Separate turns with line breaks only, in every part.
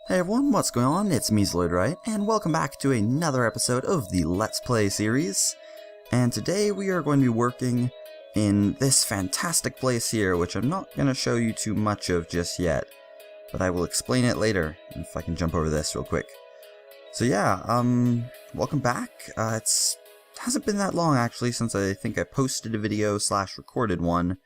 Hey everyone, what's going on? It's Measloid, right? And welcome back to another episode of the Let's Play series. And today we are going to be working in this fantastic place here, which I'm not going to show you too much of just yet, but I will explain it later, if I can jump over this real quick. So yeah, welcome back. It hasn't been that long actually since I think I posted a video / recorded one.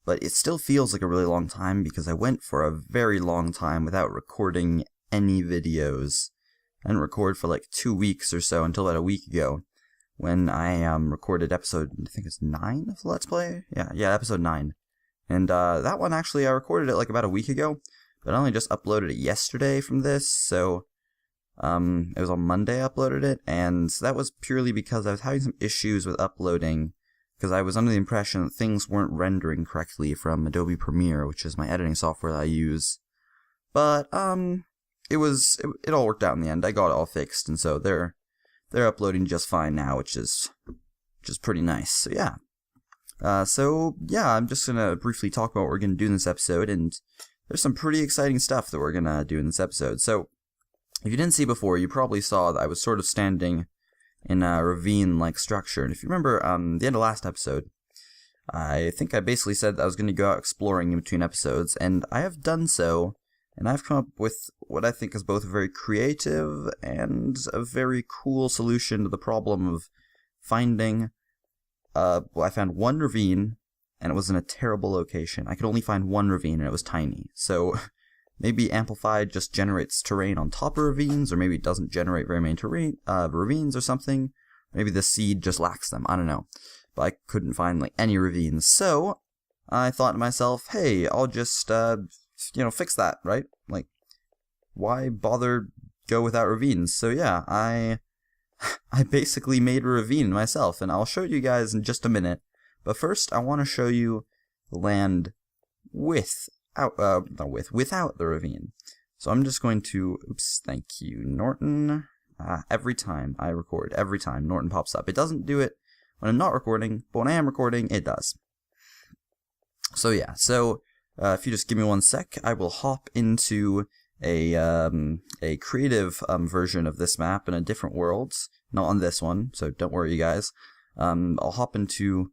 But it still feels like a really long time because I went for a very long time without recording any videos. I didn't record for like 2 weeks or so until about a week ago when I recorded episode, I think it's 9 of Let's Play? Yeah, episode 9. And that one actually I recorded it like about a week ago, but I only just uploaded it yesterday from this, so it was on Monday I uploaded it, and that was purely because I was having some issues with uploading because I was under the impression that things weren't rendering correctly from Adobe Premiere, which is my editing software that I use. But it all worked out in the end. I got it all fixed, and so they're uploading just fine now, which is pretty nice. So yeah. I'm just gonna briefly talk about what we're gonna do in this episode, and there's some pretty exciting stuff that we're gonna do in this episode. So if you didn't see before, you probably saw that I was sort of standing in a ravine-like structure. And if you remember, the end of last episode, I think I basically said that I was going to go out exploring in between episodes, and I have done so, and I've come up with what I think is both a very creative and a very cool solution to the problem of finding, I found one ravine, and it was in a terrible location. I could only find one ravine, and it was tiny. So maybe Amplified just generates terrain on top of ravines, or maybe it doesn't generate very many ravines or something. Maybe the seed just lacks them, I don't know. But I couldn't find like any ravines, so I thought to myself, hey, I'll just, fix that, right? Like, why bother go without ravines? So yeah, I basically made a ravine myself, and I'll show you guys in just a minute. But first, I want to show you the land without the ravine. So I'm just going to, thank you, Norton. Every time I record, Norton pops up. It doesn't do it when I'm not recording, but when I am recording, it does. So yeah, if you just give me 1 sec, I will hop into a creative version of this map in a different world, not on this one, so don't worry you guys. I'll hop into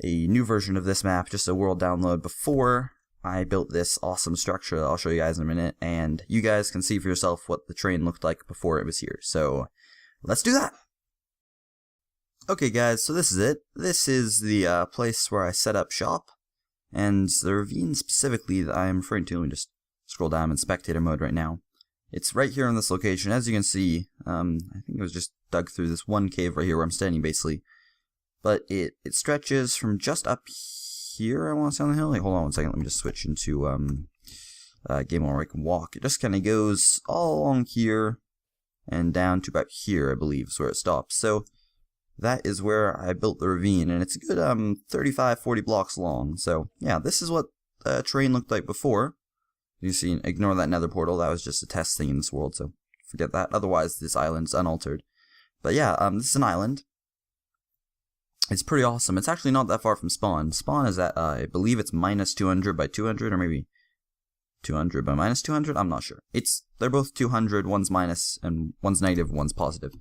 a new version of this map, just a world download before I built this awesome structure that I'll show you guys in a minute, and you guys can see for yourself what the train looked like before it was here. So let's do that! Okay guys, so this is it. This is the place where I set up shop, and the ravine specifically that I am referring to. Let me just scroll down in spectator mode right now. It's right here in this location. As you can see, I think it was just dug through this one cave right here where I'm standing basically. But it stretches from just up here, I want to say, on the hill. Like, hold on 1 second, let me just switch into game where I can walk. It just kind of goes all along here and down to about here, I believe, is where it stops. So that is where I built the ravine, and it's a good 35-40 blocks long. So yeah, this is what the terrain looked like before. You see, ignore that nether portal, that was just a test thing in this world, so forget that. Otherwise, this island's unaltered. But yeah, this is an island. It's pretty awesome. It's actually not that far from spawn. Spawn is at, I believe it's minus 200 by 200, or maybe 200 by minus 200? I'm not sure. They're both 200, one's minus, and one's negative, one's positive.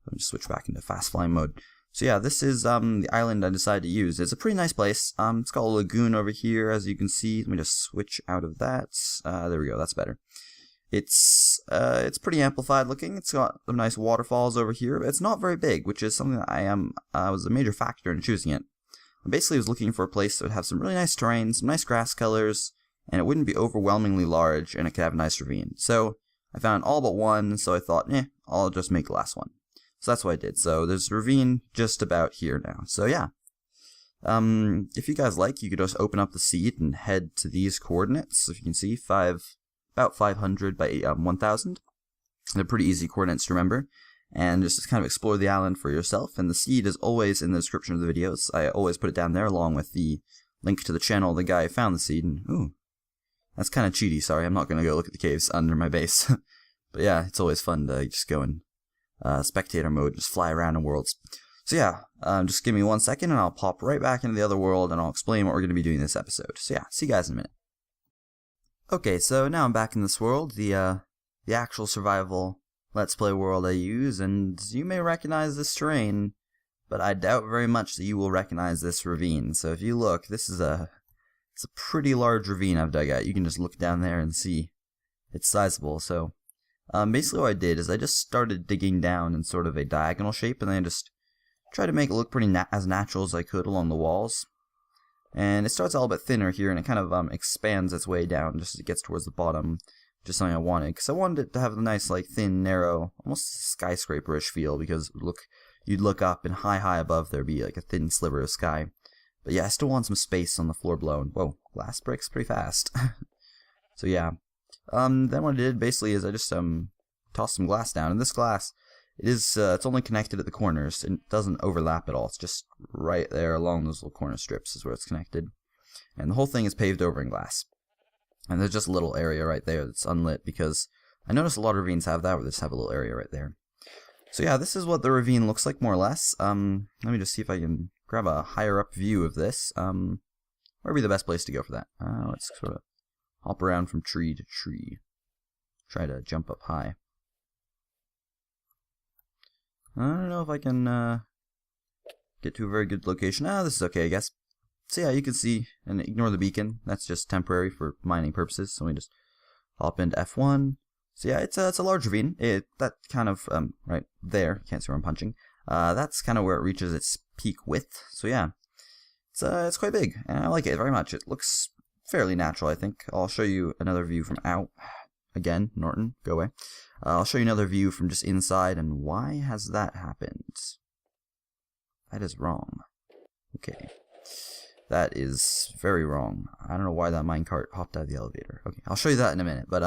Let me just switch back into fast flying mode. So yeah, this is the island I decided to use. It's a pretty nice place. It's got a lagoon over here, as you can see. Let me just switch out of that. There we go, that's better. It's pretty amplified looking. It's got some nice waterfalls over here. It's not very big, which is something that was a major factor in choosing it. I basically was looking for a place that would have some really nice terrain, some nice grass colors, and it wouldn't be overwhelmingly large, and it could have a nice ravine. So I found all but one, so I thought, I'll just make the last one. So that's what I did. So there's a ravine just about here now. So yeah. If you guys like, you could just open up the seed and head to these coordinates. If you can see, about 500 by 1000. They're pretty easy coordinates to remember. And just kind of explore the island for yourself. And the seed is always in the description of the videos. I always put it down there along with the link to the channel of the guy who found the seed. And, ooh, that's kind of cheaty. Sorry, I'm not going to go look at the caves under my base. But yeah, it's always fun to just go in spectator mode, just fly around in worlds. So yeah, just give me 1 second and I'll pop right back into the other world and I'll explain what we're going to be doing this episode. So yeah, see you guys in a minute. Okay, so now I'm back in this world. The the actual survival Let's Play world I use, and you may recognize this terrain, but I doubt very much that you will recognize this ravine. So if you look, it's a pretty large ravine I've dug out. You can just look down there and see it's sizable. So basically what I did is I just started digging down in sort of a diagonal shape, and then I just tried to make it look pretty as natural as I could along the walls. And it starts out a little bit thinner here, and it kind of expands its way down just as it gets towards the bottom. Just something I wanted, because I wanted it to have a nice, like, thin, narrow, almost skyscraper-ish feel, because you'd look up, and high above there'd be like a thin sliver of sky. But yeah, I still want some space on the floor below, and whoa, glass breaks pretty fast. So yeah, then what I did basically is I just tossed some glass down, and this glass, it's only connected at the corners, and it doesn't overlap at all. It's just right there along those little corner strips is where it's connected, and the whole thing is paved over in glass. And there's just a little area right there that's unlit, because I noticed a lot of ravines have that, where they just have a little area right there. So yeah, this is what the ravine looks like, more or less. Let me just see if I can grab a higher up view of this. Where would be the best place to go for that? Let's sort of hop around from tree to tree. Try to jump up high. I don't know if I can get to a very good location. This is okay, I guess. So yeah, you can see, and ignore the beacon. That's just temporary for mining purposes. So we just hop into F1. So yeah, it's a large ravine. That kind of right there. Can't see where I'm punching. That's kind of where it reaches its peak width. So yeah, it's quite big, and I like it very much. It looks fairly natural, I think. I'll show you another view from out. Again, Norton, go away. I'll show you another view from just inside, and why has that happened? That is wrong. Okay. That is very wrong. I don't know why that minecart popped out of the elevator. Okay, I'll show you that in a minute, but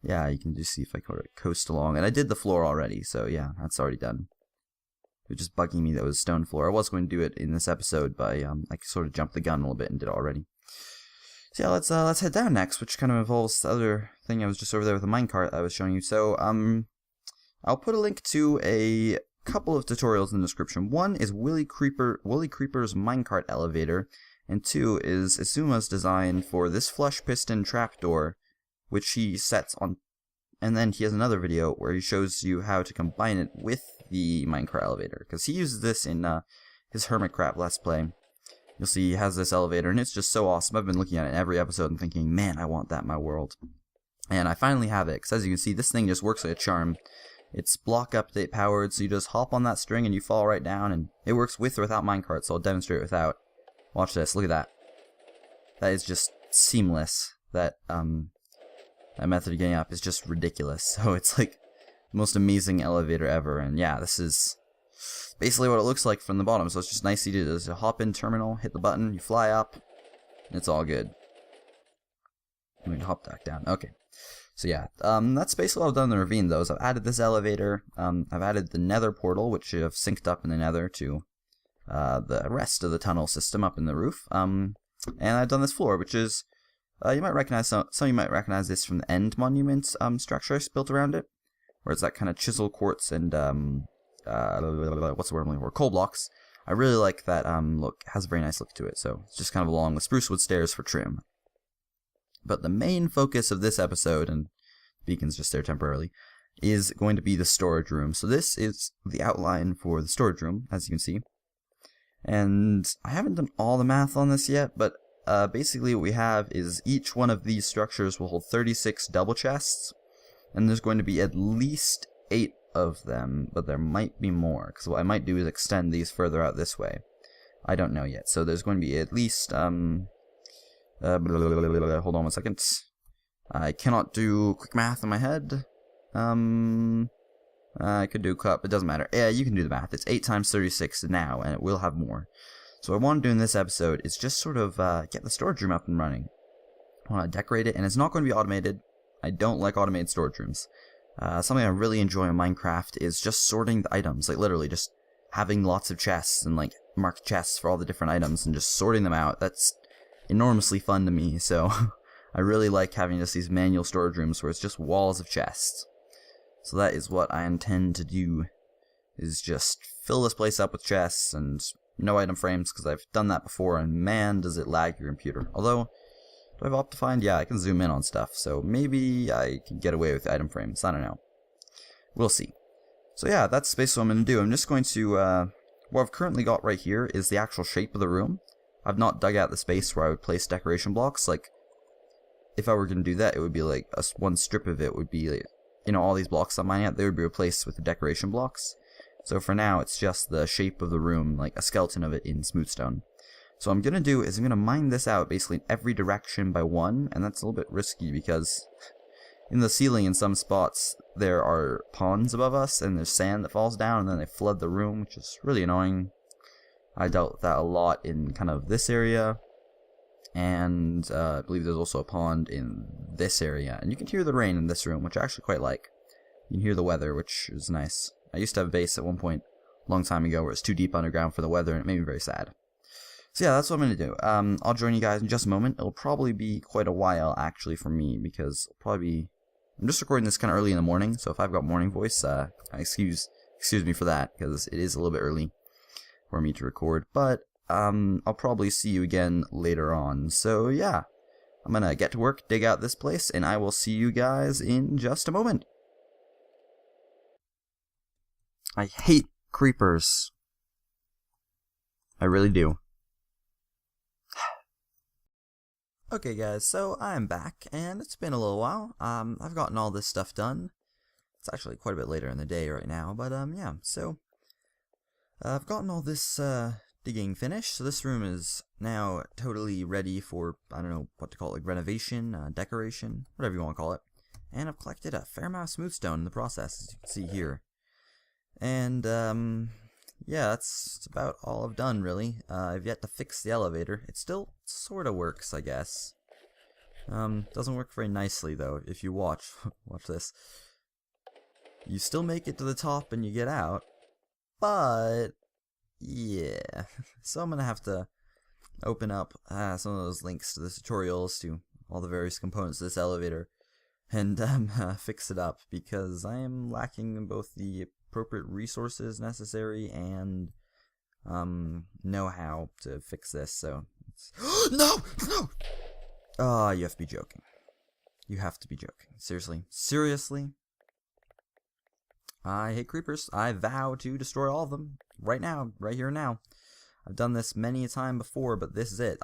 yeah, you can just see if I can coast along. And I did the floor already, so yeah, that's already done. It was just bugging me that it was stone floor. I was going to do it in this episode, but I sort of jumped the gun a little bit and did it already. So yeah, let's head down next, which kind of involves the other thing I was just over there with the minecart I was showing you. So I'll put a link to a couple of tutorials in the description. One is Willy Creeper's minecart elevator, and two is Isuma's design for this flush piston trapdoor, which he sets on. And then he has another video where he shows you how to combine it with the minecart elevator, because he uses this in his Hermitcraft Let's Play. You'll see he has this elevator, and it's just so awesome. I've been looking at it in every episode and thinking, man, I want that in my world. And I finally have it, because as you can see, this thing just works like a charm. It's block update powered, so you just hop on that string and you fall right down, and it works with or without minecart, so I'll demonstrate without. Watch this, look at that. That is just seamless. That method of getting up is just ridiculous. So it's like the most amazing elevator ever, and yeah, this is basically what it looks like from the bottom. So it's just nice to do. Just a hop in terminal, hit the button, you fly up, and it's all good. I'm going to hop back down. Okay. So yeah, that's basically what I've done in the ravine, though, is I've added this elevator, I've added the nether portal, which I've synced up in the nether to the rest of the tunnel system up in the roof, and I've done this floor, which is, you might recognize, some of you might recognize this from the end monument structure I built around it, where it's that kind of chisel quartz and, what's the word I'm looking for, coal blocks. I really like that look. It has a very nice look to it, so it's just kind of along with spruce wood stairs for trim. But the main focus of this episode, and Beacon's just there temporarily, is going to be the storage room. So this is the outline for the storage room, as you can see. And I haven't done all the math on this yet, but basically what we have is each one of these structures will hold 36 double chests, and there's going to be at least 8 of them, but there might be more, because what I might do is extend these further out this way. I don't know yet. So there's going to be at least hold on 1 second. I cannot do quick math in my head. I could do cut, but it doesn't matter. Yeah, you can do the math. It's 8 times 36 now, and it will have more. So what I want to do in this episode is just sort of get the storage room up and running. I want to decorate it, and it's not going to be automated. I don't like automated storage rooms. Something I really enjoy in Minecraft is just sorting the items. Like, literally, just having lots of chests and, like, marked chests for all the different items and just sorting them out. That's enormously fun to me, so I really like having just these manual storage rooms where it's just walls of chests. So that is what I intend to do, is just fill this place up with chests and no item frames, because I've done that before, and man, does it lag your computer. Although, Do I have Optifind? Yeah, I can zoom in on stuff, so maybe I can get away with item frames. I don't know. We'll see. So yeah, that's basically what I'm going to do. I'm just going to, what I've currently got right here is the actual shape of the room. I've not dug out the space where I would place decoration blocks. Like, if I were going to do that, it would be like, one strip of it would be, like, you know, all these blocks I'm mining out, they would be replaced with the decoration blocks. So for now, it's just the shape of the room, like a skeleton of it in Smoothstone. So what I'm going to do is I'm going to mine this out basically in every direction by one, and that's a little bit risky because in the ceiling in some spots there are ponds above us and there's sand that falls down and then they flood the room, which is really annoying. I dealt with that a lot in kind of this area, and I believe there's also a pond in this area, and you can hear the rain in this room, which I actually quite like. You can hear the weather, which is nice. I used to have a base at one point a long time ago where it's too deep underground for the weather and it made me very sad. So yeah, that's what I'm going to do. I'll join you guys in just a moment. It'll probably be quite a while, actually, for me, because it'll probably be... I'm just recording this kind of early in the morning, so if I've got morning voice, excuse me for that, because it is a little bit early for me to record. But I'll probably see you again later on. So yeah, I'm going to get to work, dig out this place, and I will see you guys in just a moment. I hate creepers. I really do. Okay guys, so I'm back, and it's been a little while. I've gotten all this stuff done. It's actually quite a bit later in the day right now, but yeah, so I've gotten all this digging finished, so this room is now totally ready for, I don't know what to call it, like renovation, decoration, whatever you want to call it. And I've collected a fair amount of smoothstone in the process, as you can see here. And yeah, that's about all I've done, really. I've yet to fix the elevator. It still sort of works, I guess. Doesn't work very nicely, though, if you watch this. You still make it to the top and you get out, but yeah. So I'm gonna have to open up some of those links to the tutorials to all the various components of this elevator and fix it up, because I am lacking in both the appropriate resources necessary and know-how to fix this. So no. Oh, you have to be joking. You have to be joking. Seriously. I hate creepers. I vow to destroy all of them right now, right here and now. I've done this many a time before, but this is it.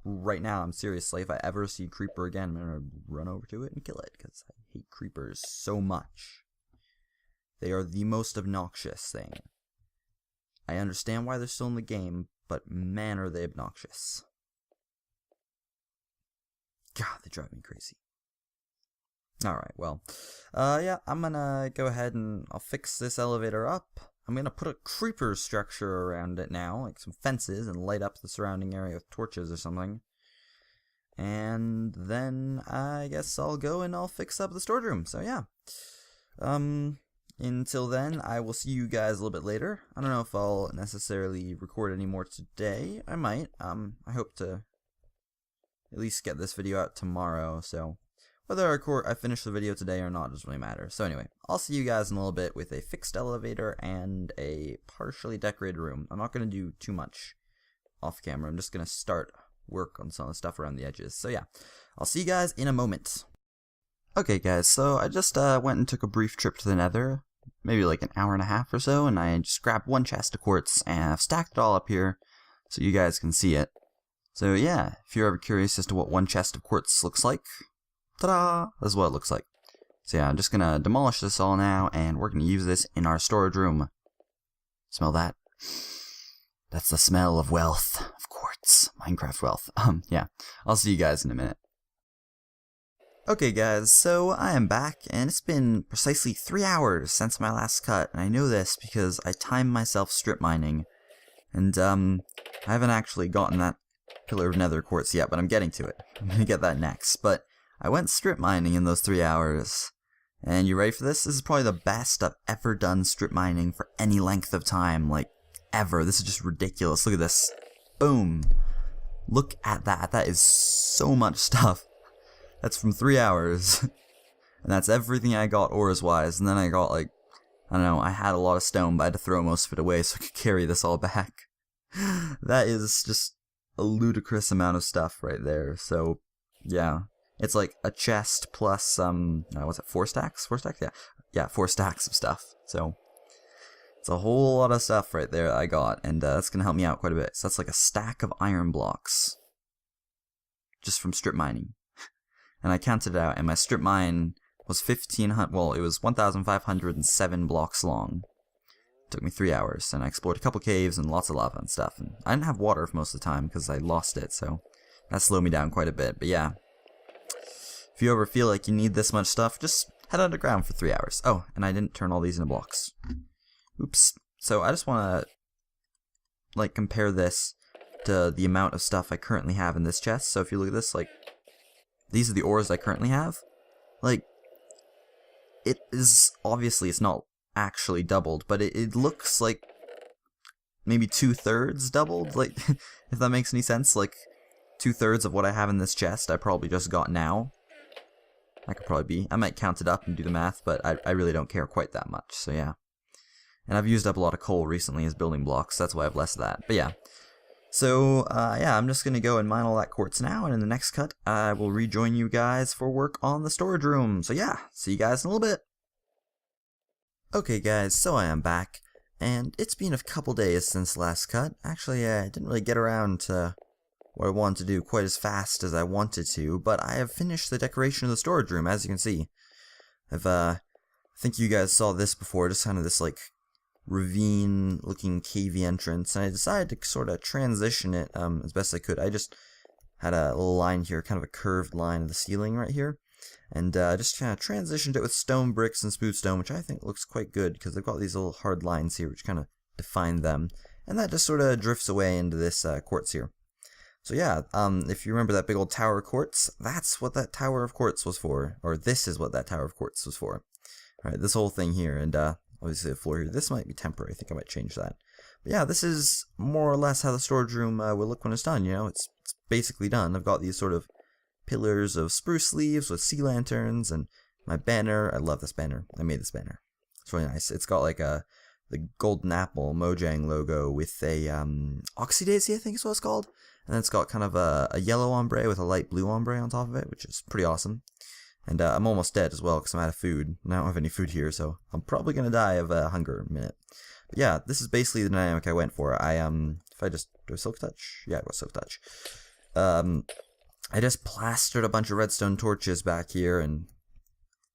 Right now, I'm seriously, if I ever see a creeper again, I'm gonna run over to it and kill it, because I hate creepers so much. They are the most obnoxious thing. I understand why they're still in the game, but man, are they obnoxious. God, they drive me crazy. Alright, well, yeah, I'm gonna go ahead and I'll fix this elevator up. I'm gonna put a creeper structure around it now, like some fences, and light up the surrounding area with torches or something. And then I guess I'll go and I'll fix up the storage room. So yeah. Until then, I will see you guys a little bit later. I don't know if I'll necessarily record any more today. I might. I hope to at least get this video out tomorrow, so whether I finish the video today or not doesn't really matter. So anyway, I'll see you guys in a little bit with a fixed elevator and a partially decorated room. I'm not going to do too much off camera. I'm just going to start work on some of the stuff around the edges. So yeah, I'll see you guys in a moment. Okay guys, so I just went and took a brief trip to the Nether, maybe like an hour and a half or so, and I just grabbed one chest of quartz and I've stacked it all up here so you guys can see it. So yeah, if you're ever curious as to what one chest of quartz looks like, ta-da! This is what it looks like. So yeah, I'm just gonna demolish this all now, and we're gonna use this in our storage room. Smell that? That's the smell of wealth, of quartz, Minecraft wealth. Yeah, I'll see you guys in a minute. Okay guys, so I am back, and it's been precisely 3 hours since my last cut, and I know this because I timed myself strip mining, and I haven't actually gotten that pillar of nether quartz yet, but I'm getting to it. I'm gonna get that next, but I went strip mining in those 3 hours, and you ready for this? This is probably the best I've ever done strip mining for any length of time, like, ever. This is just ridiculous. Look at this. Boom. Look at that. That is so much stuff. That's from 3 hours. And that's everything I got ores-wise. And then I got, like, I don't know, I had a lot of stone, but I had to throw most of it away so I could carry this all back. That is just a ludicrous amount of stuff right there. So, Yeah. It's like a chest plus, what's it, 4 stacks? 4 stacks? Yeah. Yeah, 4 stacks of stuff. So, it's a whole lot of stuff right there that I got, and that's going to help me out quite a bit. So that's like a stack of iron blocks. Just from strip mining. And I counted it out, and my strip mine was 1,500, well, it was 1,507 blocks long. It took me 3 hours, and I explored a couple caves and lots of lava and stuff. And I didn't have water for most of the time because I lost it, so that slowed me down quite a bit. But yeah, if you ever feel like you need this much stuff, just head underground for 3 hours. Oh, and I didn't turn all these into blocks. Oops. So I just want to, like, compare this to the amount of stuff I currently have in this chest. So if you look at this, like, these are the ores I currently have. Like, it is, obviously it's not actually doubled, but it looks like maybe 2/3 doubled, like, if that makes any sense. Like, 2/3 of what I have in this chest I probably just got now. I might count it up and do the math, but I really don't care quite that much, so yeah. And I've used up a lot of coal recently as building blocks, that's why I have less of that, but yeah. So, yeah, I'm just gonna go and mine all that quartz now, and in the next cut, I will rejoin you guys for work on the storage room. So yeah, see you guys in a little bit. Okay guys, so I am back, and it's been a couple days since last cut. Actually, I didn't really get around to what I wanted to do quite as fast as I wanted to, but I have finished the decoration of the storage room, as you can see. I think you guys saw this before, just kind of this, like, ravine-looking cavey entrance, and I decided to sort of transition it as best I could. I just had a little line here, kind of a curved line of the ceiling right here, and just kind of transitioned it with stone bricks and smooth stone, which I think looks quite good, because they've got these little hard lines here, which kind of define them, and that just sort of drifts away into this quartz here. So yeah, if you remember that big old tower of quartz, that's what that tower of quartz was for, or this is what that tower of quartz was for. Alright, this whole thing here, and obviously the floor here. This might be temporary. I think I might change that. But yeah, this is more or less how the storage room will look when it's done. You know, it's basically done. I've got these sort of pillars of spruce leaves with sea lanterns, and my banner. I love this banner. I made this banner. It's really nice. It's got like the golden apple Mojang logo with a oxydaisy, I think is what it's called. And then it's got kind of a yellow ombre with a light blue ombre on top of it, which is pretty awesome. And I'm almost dead as well because I'm out of food. I don't have any food here, so I'm probably going to die of hunger in a minute. But yeah, this is basically the dynamic I went for. If I just do a silk touch? Yeah, I got silk touch. I just plastered a bunch of redstone torches back here and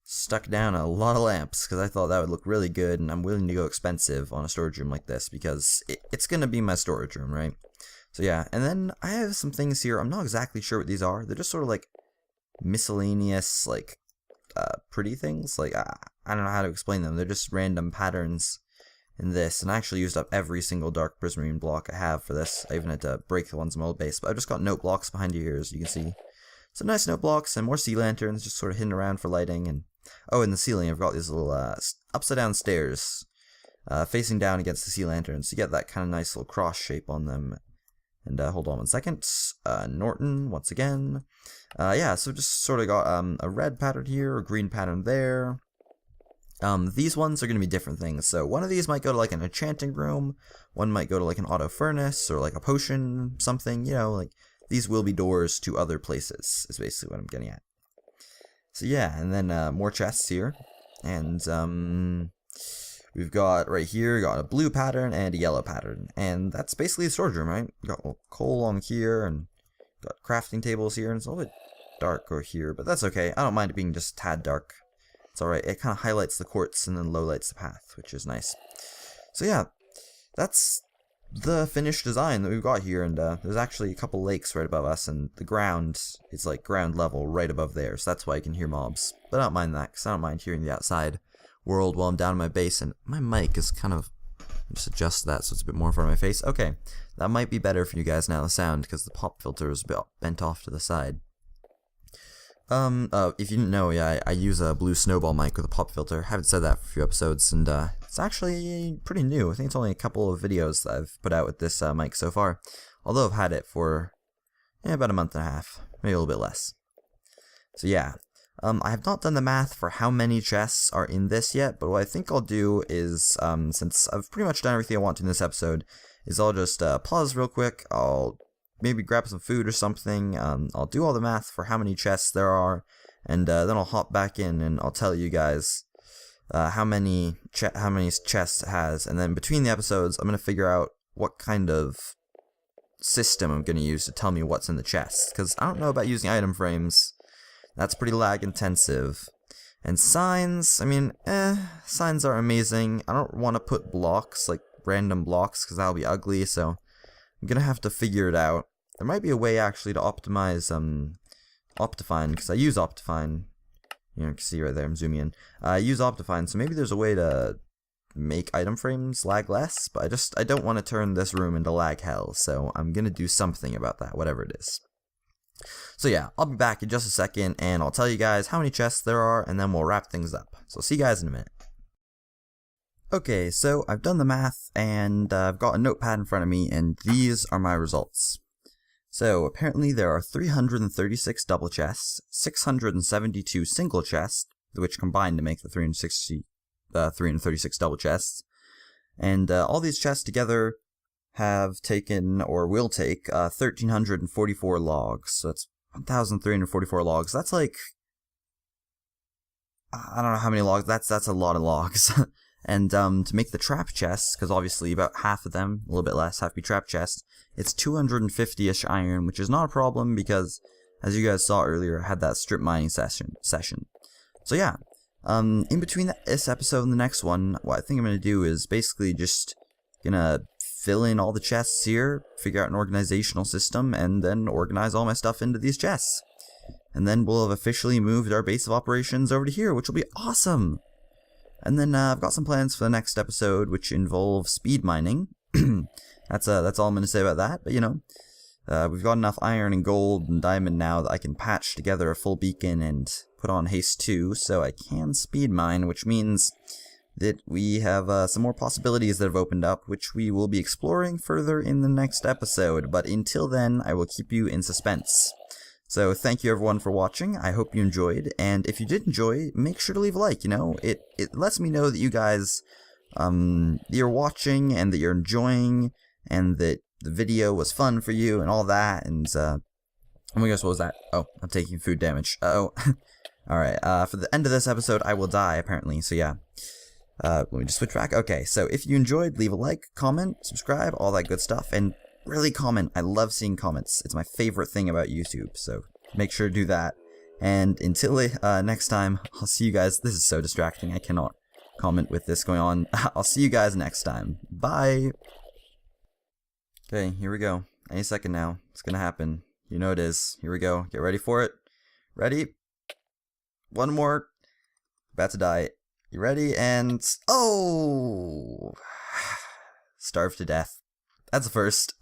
stuck down a lot of lamps because I thought that would look really good, and I'm willing to go expensive on a storage room like this because it's going to be my storage room, right? So yeah, and then I have some things here. I'm not exactly sure what these are. They're just sort of like miscellaneous, like, pretty things. Like, I don't know how to explain them. They're just random patterns in this, and I actually used up every single dark prismarine block I have for this. I even had to break the ones in my old base, but I've just got note blocks behind you here, as you can see. Some nice note blocks and more sea lanterns just sort of hidden around for lighting. And oh, in the ceiling I've got these little upside down stairs facing down against the sea lanterns to get that kind of nice little cross shape on them. And hold on one second. Norton, once again. Yeah, so just sort of got a red pattern here, a green pattern there. These ones are going to be different things. So one of these might go to like an enchanting room. One might go to like an auto furnace or like a potion something. You know, like these will be doors to other places is basically what I'm getting at. So yeah, and then more chests here. And we've got right here, got a blue pattern and a yellow pattern. And that's basically the storage room, right? Got a little coal along here and got crafting tables here. And it's a little bit dark over here, but that's okay. I don't mind it being just a tad dark. It's alright. It kind of highlights the quartz and then lowlights the path, which is nice. So yeah, that's the finished design that we've got here. And there's actually a couple lakes right above us, and the ground is like ground level right above there. So that's why I can hear mobs. But I don't mind that, because I don't mind hearing the outside world while I'm down in my base, and my mic is kind of, just adjust that so it's a bit more in front of my face. Okay, that might be better for you guys now, the sound, because the pop filter is a bit bent off to the side. If you didn't know, yeah, I use a blue snowball mic with a pop filter. Haven't said that for a few episodes, and it's actually pretty new. I think it's only a couple of videos that I've put out with this mic so far, although I've had it for about a month and a half, maybe a little bit less. So yeah. I have not done the math for how many chests are in this yet, but what I think I'll do is, since I've pretty much done everything I want to in this episode, is I'll just pause real quick, I'll maybe grab some food or something. I'll do all the math for how many chests there are, and then I'll hop back in and I'll tell you guys how many chests it has, and then between the episodes, I'm gonna figure out what kind of system I'm gonna use to tell me what's in the chest, because I don't know about using item frames. That's pretty lag intensive. And signs, I mean, signs are amazing. I don't want to put blocks, like random blocks, because that'll be ugly, so I'm gonna have to figure it out. There might be a way actually to optimize Optifine, because I use Optifine. You can see right there, I'm zooming in. I use Optifine, so maybe there's a way to make item frames lag less, but I don't want to turn this room into lag hell, so I'm gonna do something about that, whatever it is. So yeah, I'll be back in just a second, and I'll tell you guys how many chests there are, and then we'll wrap things up. So see you guys in a minute. Okay, so I've done the math, and I've got a notepad in front of me, and these are my results. So apparently there are 336 double chests, 672 single chests, which combine to make the 336 double chests, and all these chests together have taken, or will take, 1,344 logs. So that's 1,344 logs. That's like, I don't know how many logs. That's a lot of logs. And to make the trap chests, because obviously about half of them, a little bit less, have to be trap chests, it's 250-ish iron, which is not a problem because, as you guys saw earlier, I had that strip mining session. So yeah, in between this episode and the next one, what I think I'm going to do is basically just gonna fill in all the chests here, figure out an organizational system, and then organize all my stuff into these chests. And then we'll have officially moved our base of operations over to here, which will be awesome! And then I've got some plans for the next episode, which involve speed mining. That's all I'm going to say about that, but you know, we've got enough iron and gold and diamond now that I can patch together a full beacon and put on haste 2, so I can speed mine, which means that we have some more possibilities that have opened up, which we will be exploring further in the next episode, but until then, I will keep you in suspense. So thank you everyone for watching, I hope you enjoyed, and if you did enjoy, make sure to leave a like, you know, it lets me know that you guys, you're watching, and that you're enjoying, and that the video was fun for you, and all that, and, oh my gosh, what was that? Oh, I'm taking food damage, uh-oh. Alright, for the end of this episode, I will die, apparently, so yeah. Let me just switch back. Okay, so if you enjoyed, leave a like, comment, subscribe, all that good stuff, and really comment. I love seeing comments. It's my favorite thing about YouTube, so make sure to do that. And until next time, I'll see you guys. This is so distracting. I cannot comment with this going on. I'll see you guys next time. Bye! Okay, here we go. Any second now. It's gonna happen. You know it is. Here we go. Get ready for it. Ready? One more. About to die. You ready? And... oh! Starved to death. That's a first.